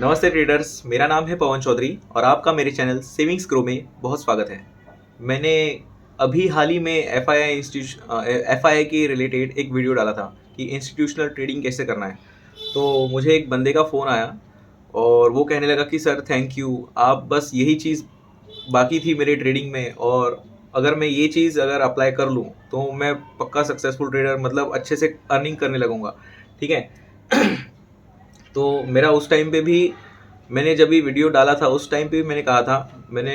नमस्ते ट्रेडर्स, मेरा नाम है पवन चौधरी और आपका मेरे चैनल सेविंग्स ग्रो में बहुत स्वागत है। मैंने अभी हाल ही में एफआईआई के रिलेटेड एक वीडियो डाला था कि इंस्टीट्यूशनल ट्रेडिंग कैसे करना है। तो मुझे एक बंदे का फ़ोन आया और वो कहने लगा कि सर थैंक यू, आप बस यही चीज़ बाकी थी मेरे ट्रेडिंग में, और अगर मैं ये चीज़ अगर अप्लाई कर लूँ तो मैं पक्का सक्सेसफुल ट्रेडर, मतलब अच्छे से अर्निंग करने लगूँगा। ठीक है। तो मेरा उस टाइम पे भी, मैंने जब भी वीडियो डाला था उस टाइम पे भी मैंने कहा था, मैंने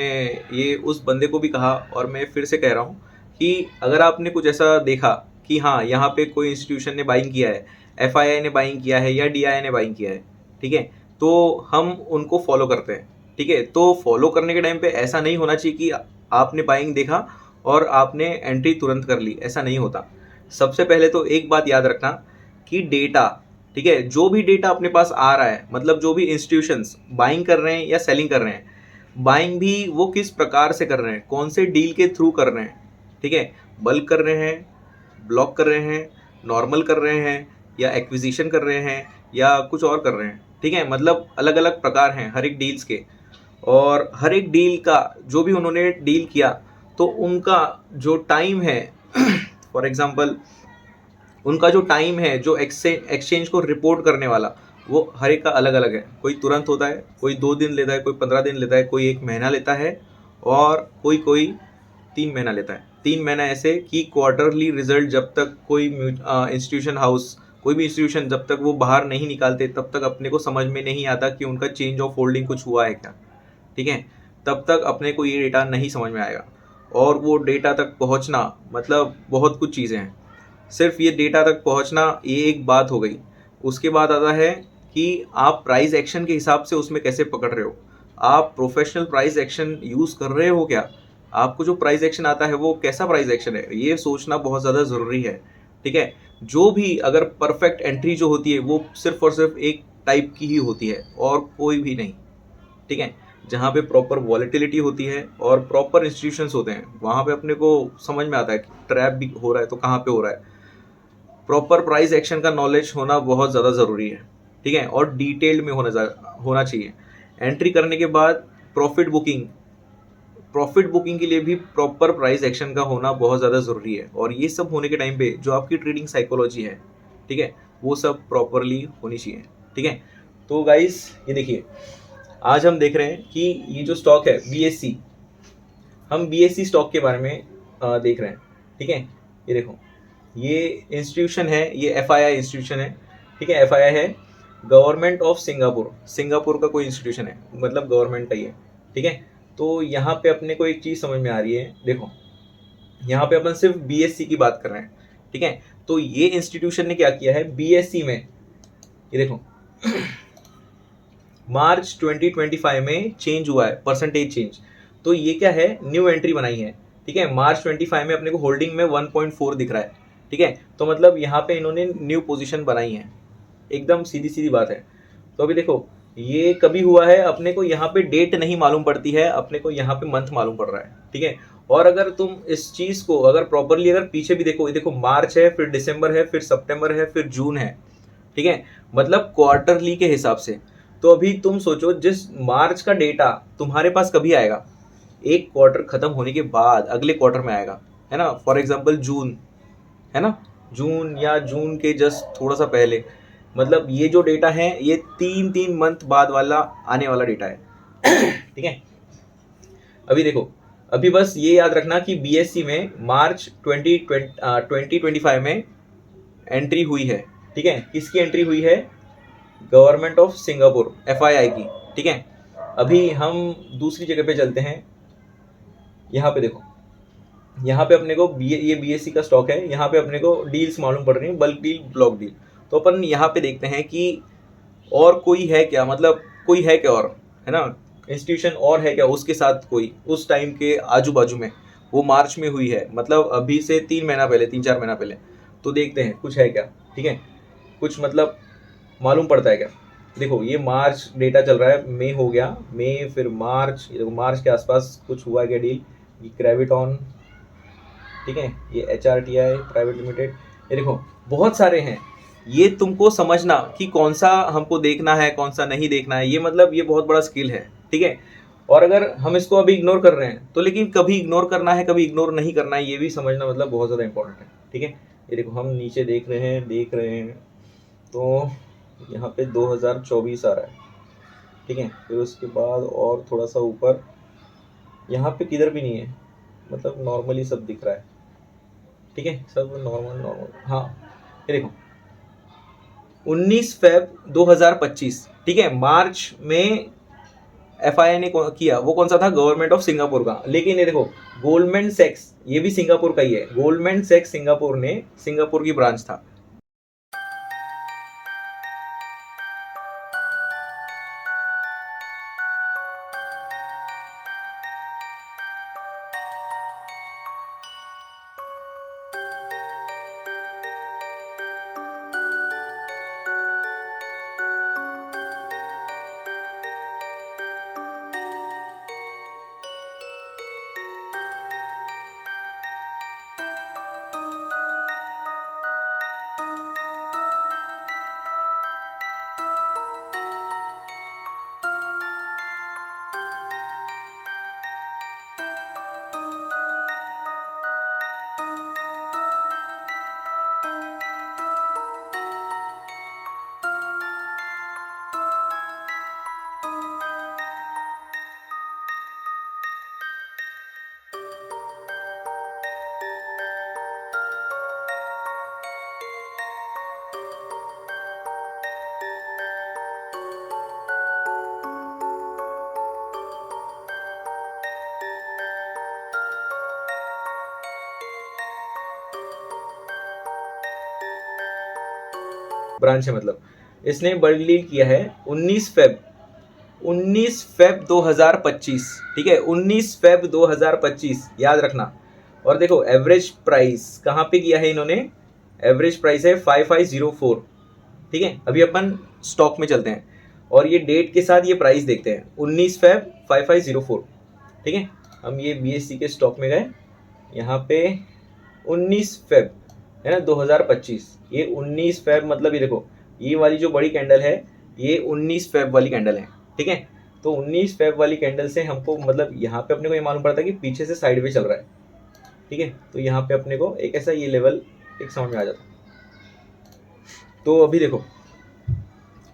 ये उस बंदे को भी कहा और मैं फिर से कह रहा हूँ कि अगर आपने कुछ ऐसा देखा कि हाँ यहाँ पे कोई इंस्टीट्यूशन ने बाइंग किया है, एफआईआई ने बाइंग किया है या डीआईआई ने बाइंग किया है, ठीक है, तो हम उनको फॉलो करते हैं। ठीक है, तो फॉलो करने के टाइम पे ऐसा नहीं होना चाहिए कि आपने बाइंग देखा और आपने एंट्री तुरंत कर ली, ऐसा नहीं होता। सबसे पहले तो एक बात याद रखना कि डेटा, ठीक है, जो भी डेटा अपने पास आ रहा है, मतलब जो भी इंस्टीट्यूशंस बाइंग कर रहे हैं या सेलिंग कर रहे हैं, बाइंग भी वो किस प्रकार से कर रहे हैं, कौन से डील के थ्रू कर रहे हैं। ठीक है, बल्क कर रहे हैं, ब्लॉक कर रहे हैं, नॉर्मल कर रहे हैं, या एक्विजिशन कर रहे हैं, या कुछ और कर रहे हैं। ठीक है, मतलब अलग अलग प्रकार हैं हर एक डील्स के, और हर एक डील का जो भी उन्होंने डील किया तो उनका जो टाइम है फॉर एग्जांपल उनका जो टाइम है जो एक्सचेंज को रिपोर्ट करने वाला, वो हर एक का अलग अलग है। कोई तुरंत होता है, कोई 2 दिन लेता है, कोई 15 दिन लेता है, कोई 1 महीना लेता है, और कोई कोई 3 महीना लेता है। 3 महीना ऐसे कि क्वार्टरली रिजल्ट जब तक कोई इंस्टीट्यूशन हाउस, कोई भी इंस्टीट्यूशन जब तक वो बाहर नहीं निकालते तब तक अपने को समझ में नहीं आता कि उनका चेंज ऑफ होल्डिंग कुछ हुआ है क्या। ठीक है, तब तक अपने को ये डेटा नहीं समझ में आएगा, और वो डेटा तक पहुंचना मतलब बहुत कुछ चीज़ें हैं। सिर्फ ये डेटा तक पहुंचना ये एक बात हो गई। उसके बाद आता है कि आप प्राइस एक्शन के हिसाब से उसमें कैसे पकड़ रहे हो, आप प्रोफेशनल प्राइस एक्शन यूज़ कर रहे हो क्या, आपको जो प्राइस एक्शन आता है वो कैसा प्राइस एक्शन है, ये सोचना बहुत ज़्यादा ज़रूरी है। ठीक है, जो भी अगर परफेक्ट एंट्री जो होती है वो सिर्फ और सिर्फ एक टाइप की ही होती है और कोई भी नहीं। ठीक है, जहाँ पे प्रॉपर वॉलेटिलिटी होती है और प्रॉपर इंस्टीट्यूशंस होते हैं, वहाँ पे अपने को समझ में आता है कि ट्रैप भी हो रहा है तो कहाँ पे हो रहा है। प्रॉपर प्राइस एक्शन का नॉलेज होना बहुत ज़्यादा ज़रूरी है। ठीक है, और डिटेल्ड में होना चाहिए। एंट्री करने के बाद प्रॉफिट बुकिंग के लिए भी प्रॉपर प्राइस एक्शन का होना बहुत ज़्यादा ज़रूरी है, और ये सब होने के टाइम पे जो आपकी ट्रेडिंग साइकोलॉजी है, ठीक है, वो सब प्रॉपरली होनी चाहिए। ठीक है, तो गाइस ये देखिए, आज हम देख रहे हैं कि ये जो स्टॉक है बीएससी, हम बीएससी स्टॉक के बारे में देख रहे हैं। ठीक है, ये देखो, ये इंस्टीट्यूशन है, ये एफआईआई इंस्टीट्यूशन है। ठीक है, एफआईआई है गवर्नमेंट ऑफ सिंगापुर, सिंगापुर का कोई इंस्टीट्यूशन है, मतलब गवर्नमेंट का ही है। ठीक है, तो यहाँ पे अपने को एक चीज़ समझ में आ रही है, देखो यहाँ पे अपन सिर्फ बीएससी की बात कर रहे हैं। ठीक है, तो ये इंस्टीट्यूशन ने क्या किया है बीएससी में, ये देखो मार्च 2025 में चेंज हुआ है, परसेंटेज चेंज। तो ये क्या है, न्यू एंट्री बनाई है। ठीक है, मार्च 25 में अपने को होल्डिंग में 1.4 दिख रहा है। ठीक है, तो मतलब यहाँ पे इन्होंने न्यू पोजीशन बनाई है, एकदम सीधी सीधी बात है। तो अभी देखो ये कभी हुआ है, अपने को यहाँ पे डेट नहीं मालूम पड़ती है, अपने को यहाँ पे मंथ मालूम पड़ रहा है। ठीक है, और अगर तुम इस चीज को अगर प्रॉपरली अगर पीछे भी देखो, ये देखो मार्च है, फिर दिसंबर है, फिर सितंबर है, फिर जून है। ठीक है, मतलब क्वार्टरली के हिसाब से। तो अभी तुम सोचो, जिस मार्च का डेटा तुम्हारे पास कभी आएगा, एक क्वार्टर खत्म होने के बाद अगले क्वार्टर में आएगा, है ना। फॉर एग्जांपल जून, है ना, जून या जून के जस्ट थोड़ा सा पहले, मतलब ये जो डेटा है ये 3 3 मंथ बाद वाला आने वाला डेटा है। ठीक है, अभी देखो, अभी बस ये याद रखना कि बीएससी में मार्च 2025 में एंट्री हुई है। ठीक है, किसकी एंट्री हुई है, गवर्नमेंट ऑफ सिंगापुर, एफआईआई की। ठीक है, अभी हम दूसरी जगह पे चलते हैं। यहाँ पे देखो, यहाँ पे अपने को ये बीएससी का स्टॉक है, यहाँ पे अपने को डील्स मालूम पड़ रही हैं, बल्क डील, ब्लॉक डील। तो अपन यहाँ पे देखते हैं कि और कोई है क्या, मतलब कोई है क्या और, है ना, इंस्टीट्यूशन और है क्या उसके साथ कोई उस टाइम के आजू बाजू में, वो मार्च में हुई है, मतलब अभी से 3 महीना पहले, 3 4 महीना पहले। तो देखते हैं कुछ है क्या। ठीक है, कुछ मतलब मालूम पड़ता है क्या। देखो ये मार्च डेटा चल रहा है, मई हो गया, मई फिर मार्च, ये देखो मार्च के आसपास कुछ हुआ है क्या डील, ये क्रेविटॉन। ठीक है, ये H R T I private limited, ये देखो बहुत सारे हैं। ये तुमको समझना कि कौन सा हमको देखना है, कौन सा नहीं देखना है, ये मतलब ये बहुत बड़ा स्किल है, ठीक है। और अगर हम इसको अभी इग्नोर कर रहे हैं तो लेकिन कभी इग्नोर करना है, कभी इग्नोर नहीं करना है, ये भी समझना मतलब बहुत ज़्यादा इंपॉर्टेंट है, ठीक है। ये देखो हम नीचे देख रहे हैं तो यहाँ पे 2024 आ रहा है, ठीक है। फिर उसके बाद और थोड़ा सा ऊपर यहाँ पे किधर भी नहीं है, मतलब नॉर्मली सब दिख रहा है, ठीक है, सब नॉर्मल। हाँ ये देखो 19 फेब 2025, ठीक है। मार्च में एफआईआई ने किया, वो कौन सा था, गवर्नमेंट ऑफ सिंगापुर का। लेकिन ये देखो गोल्डमैन सैक्स, ये भी सिंगापुर का ही है, गोल्डमैन सैक्स सिंगापुर ने, सिंगापुर की ब्रांच था। ब्रांच है मतलब इसने बर्गली किया है 19 फेब 2025, ठीक है, 19 फेब 2025 याद रखना। और देखो एवरेज प्राइस कहाँ पे किया है इन्होंने, एवरेज प्राइस है 5504, ठीक है। अभी अपन स्टॉक में चलते हैं और ये डेट के साथ ये प्राइस देखते हैं, 19 फेब 5504, ठीक है। हम ये BSE के स्टॉक में गए, यहाँ पे 19 फेब है ना 2025, ये 19 फेब मतलब ये देखो ये वाली जो बड़ी कैंडल है ये 19 फेब वाली कैंडल है, ठीक है। तो 19 फेब वाली कैंडल से हमको मतलब यहाँ पे अपने को ये मालूम पड़ता है कि पीछे से साइड में चल रहा है, ठीक है। तो यहाँ पे अपने को एक ऐसा ये लेवल एक समझ में आ जाता। तो अभी देखो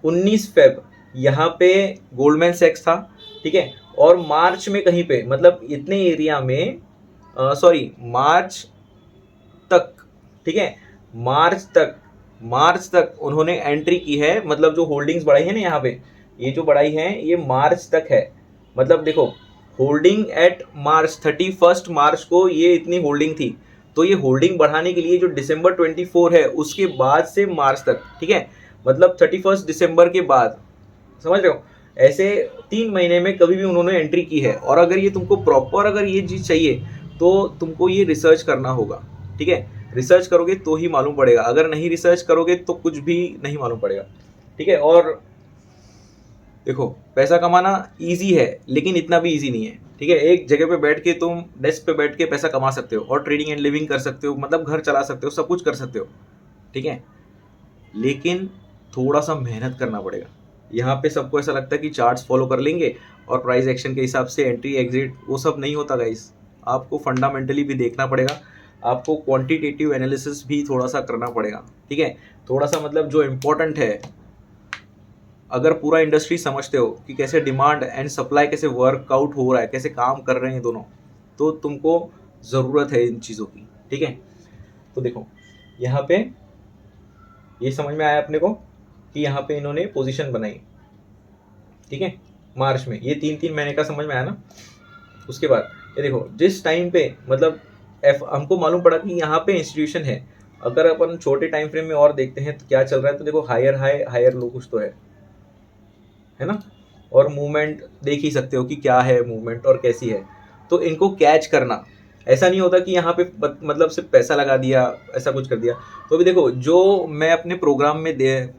19 फेब यहाँ पे गोल्डमैन सैक्स था, ठीक है। और मार्च में कहीं पे मतलब इतने एरिया में सॉरी मार्च तक, ठीक है, मार्च तक उन्होंने एंट्री की है, मतलब जो होल्डिंग्स बढ़ाई है ना यहाँ पे, ये जो बढ़ाई है ये मार्च तक है। मतलब देखो होल्डिंग एट मार्च 31 मार्च को ये इतनी होल्डिंग थी, तो ये होल्डिंग बढ़ाने के लिए जो दिसंबर 24 है उसके बाद से मार्च तक, ठीक है, मतलब 31 दिसंबर के बाद, समझ रहे हो, ऐसे 3 महीने में कभी भी उन्होंने एंट्री की है। और अगर ये तुमको प्रॉपर अगर ये चीज़ चाहिए तो तुमको ये रिसर्च करना होगा, ठीक है। रिसर्च करोगे तो ही मालूम पड़ेगा, अगर नहीं रिसर्च करोगे तो कुछ भी नहीं मालूम पड़ेगा, ठीक है। और देखो पैसा कमाना इजी है लेकिन इतना भी इजी नहीं है, ठीक है। एक जगह पे बैठ के तुम डेस्क पे बैठ के पैसा कमा सकते हो और ट्रेडिंग एंड लिविंग कर सकते हो, मतलब घर चला सकते हो, सब कुछ कर सकते हो, ठीक है। लेकिन थोड़ा सा मेहनत करना पड़ेगा। यहाँ पे सबको ऐसा लगता है कि चार्ट्स फॉलो कर लेंगे और प्राइस एक्शन के हिसाब से एंट्री एग्जिट, वो सब नहीं होता गाइस। आपको फंडामेंटली भी देखना पड़ेगा, आपको क्वांटिटेटिव एनालिसिस भी थोड़ा सा करना पड़ेगा, ठीक है। थोड़ा सा मतलब जो इम्पोर्टेंट है, अगर पूरा इंडस्ट्री समझते हो कि कैसे डिमांड एंड सप्लाई कैसे वर्कआउट हो रहा है, कैसे काम कर रहे हैं दोनों, तो तुमको ज़रूरत है इन चीज़ों की, ठीक है। तो देखो यहाँ पे ये समझ में आया अपने को कि यहाँ पे इन्होंने पोजीशन बनाई, ठीक है, मार्च में, ये 3 महीने का समझ में आया ना। उसके बाद ये देखो जिस टाइम पे मतलब हमको मालूम पड़ा कि यहाँ पे इंस्टीट्यूशन है। अगर अपन छोटे टाइम फ्रेम में और देखते हैं तो क्या चल रहा है, तो देखो हायर हाई हायर लो कुछ तो है ना। और मूवमेंट देख ही सकते हो कि क्या है मूवमेंट और कैसी है। तो इनको कैच करना, ऐसा नहीं होता कि यहाँ पे मतलब सिर्फ पैसा लगा दिया, ऐसा कुछ कर दिया। तो अभी देखो जो मैं अपने प्रोग्राम में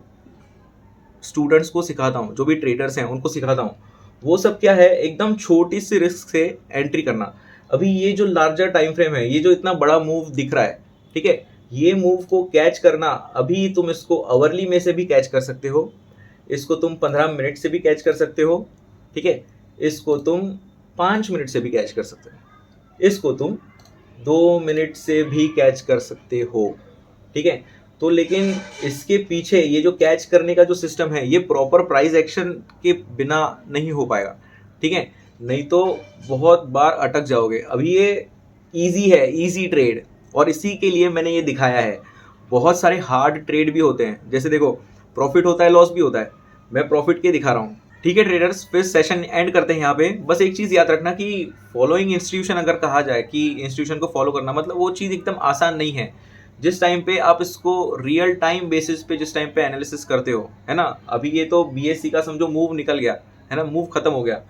स्टूडेंट्स को सिखाता हूँ, जो भी ट्रेडर्स हैं उनको सिखाता हूँ, वो सब क्या है, एकदम छोटी सी रिस्क से एंट्री करना। अभी ये जो लार्जर टाइम फ्रेम है, ये जो इतना बड़ा मूव दिख रहा है, ठीक है, ये मूव को कैच करना, अभी तुम इसको आवरली में से भी कैच कर सकते हो, इसको तुम 15 मिनट से भी कैच कर सकते हो, ठीक है, इसको तुम 5 मिनट से भी कैच कर सकते हो, इसको तुम 2 मिनट से भी कैच कर सकते हो, ठीक है। तो लेकिन इसके पीछे ये जो कैच करने का जो सिस्टम है, ये प्रॉपर प्राइस एक्शन के बिना नहीं हो पाएगा, ठीक है, नहीं तो बहुत बार अटक जाओगे। अभी ये ईजी है, ईजी ट्रेड, और इसी के लिए मैंने ये दिखाया है। बहुत सारे हार्ड ट्रेड भी होते हैं, जैसे देखो प्रॉफिट होता है, लॉस भी होता है, मैं प्रॉफिट के दिखा रहा हूँ, ठीक है ट्रेडर्स। फिर सेशन एंड करते हैं यहाँ पे। बस एक चीज़ याद रखना कि फॉलोइंग इंस्टीट्यूशन अगर कहा जाए कि इंस्टीट्यूशन को फॉलो करना, मतलब वो चीज़ एकदम आसान नहीं है। जिस टाइम पे आप इसको रियल टाइम बेसिस पे जिस टाइम पे एनालिसिस करते हो, है ना, अभी ये तो बीएससी का समझो मूव निकल गया है ना, मूव खत्म हो गया,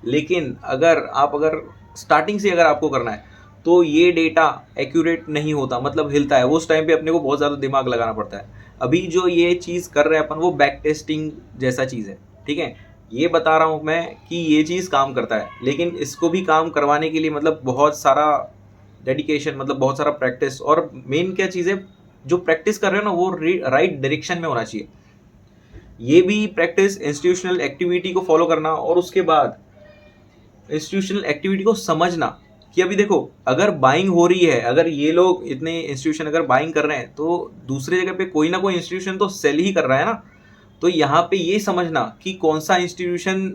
लेकिन अगर स्टार्टिंग से अगर आपको करना है तो ये डेटा एक्यूरेट नहीं होता, मतलब हिलता है, वो उस टाइम पे अपने को बहुत ज़्यादा दिमाग लगाना पड़ता है। अभी जो ये चीज़ कर रहे हैं अपन, वो बैक टेस्टिंग जैसा चीज़ है, ठीक है। ये बता रहा हूँ मैं कि ये चीज़ काम करता है, लेकिन इसको भी काम करवाने के लिए मतलब बहुत सारा डेडिकेशन, मतलब बहुत सारा प्रैक्टिस, और मेन क्या चीज़ है, जो प्रैक्टिस कर रहे हो ना वो राइट डायरेक्शन में होना चाहिए। ये भी प्रैक्टिस इंस्टीट्यूशनल एक्टिविटी को फॉलो करना, और उसके बाद इंस्टीट्यूशनल एक्टिविटी को समझना कि अभी देखो अगर बाइंग हो रही है, अगर ये लोग इतने इंस्टीट्यूशन अगर बाइंग कर रहे हैं, तो दूसरे जगह पे कोई ना कोई इंस्टीट्यूशन तो सेल ही कर रहा है ना। तो यहाँ पे ये समझना कि कौन सा इंस्टीट्यूशन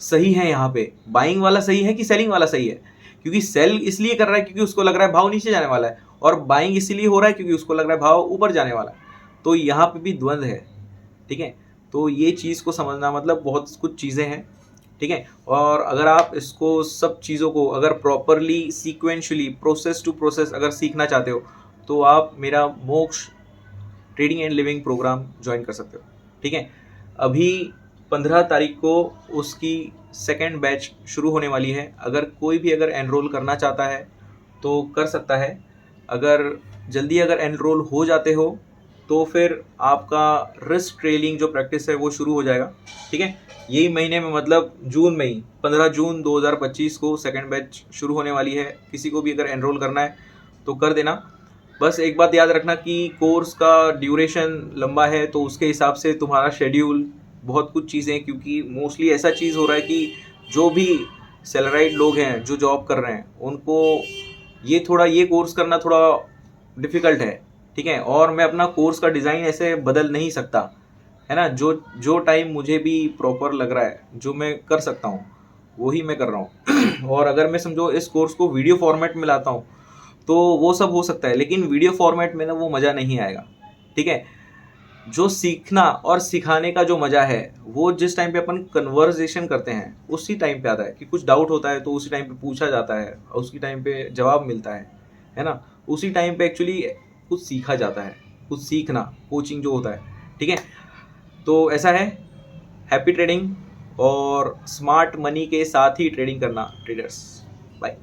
सही है, यहाँ पे बाइंग वाला सही है कि सेलिंग वाला सही है। क्योंकि सेल इसलिए कर रहा है क्योंकि उसको लग रहा है भाव नीचे जाने वाला है, और बाइंग इसलिए हो रहा है क्योंकि उसको लग रहा है भाव ऊपर जाने वाला है। तो यहाँ पे भी द्वंद है, ठीक है। तो ये चीज़ को समझना, मतलब बहुत कुछ चीज़ें हैं, ठीक है। और अगर आप इसको सब चीज़ों को अगर properly sequentially process to process अगर सीखना चाहते हो, तो आप मेरा Moksh trading and living program join कर सकते हो, ठीक है। अभी 15 तारीख को उसकी सेकेंड बैच शुरू होने वाली है। अगर कोई भी अगर एनरोल करना चाहता है तो कर सकता है। अगर जल्दी अगर एनरोल हो जाते हो तो फिर आपका रिस्क ट्रेलिंग जो प्रैक्टिस है वो शुरू हो जाएगा, ठीक है। यही महीने में, मतलब जून में ही, 15 जून 2025 को सेकेंड बैच शुरू होने वाली है। किसी को भी अगर एनरोल करना है तो कर देना। बस एक बात याद रखना कि कोर्स का ड्यूरेशन लंबा है, तो उसके हिसाब से तुम्हारा शेड्यूल, बहुत कुछ चीज़ें, क्योंकि मोस्टली ऐसा चीज़ हो रहा है कि जो भी सैलराइड लोग हैं जो जॉब कर रहे हैं, उनको ये कोर्स करना थोड़ा डिफ़िकल्ट है, ठीक है। और मैं अपना कोर्स का डिज़ाइन ऐसे बदल नहीं सकता, है ना। जो जो टाइम मुझे भी प्रॉपर लग रहा है, जो मैं कर सकता हूँ वही मैं कर रहा हूँ। और अगर मैं समझो इस कोर्स को वीडियो फॉर्मेट में लाता हूँ तो वो सब हो सकता है, लेकिन वीडियो फॉर्मेट में ना वो मज़ा नहीं आएगा, ठीक है। जो सीखना और सिखाने का जो मज़ा है, वो जिस टाइम पे अपन कन्वर्सेशन करते हैं उसी टाइम पे आता है, कि कुछ डाउट होता है तो उसी टाइम पे पूछा जाता है, उसी टाइम पे जवाब मिलता है ना। उसी टाइम पे एक्चुअली कुछ सीखा जाता है, कुछ सीखना, कोचिंग जो होता है, ठीक है। तो ऐसा है, हैप्पी ट्रेडिंग और स्मार्ट मनी के साथ ही ट्रेडिंग करना ट्रेडर्स। बाय।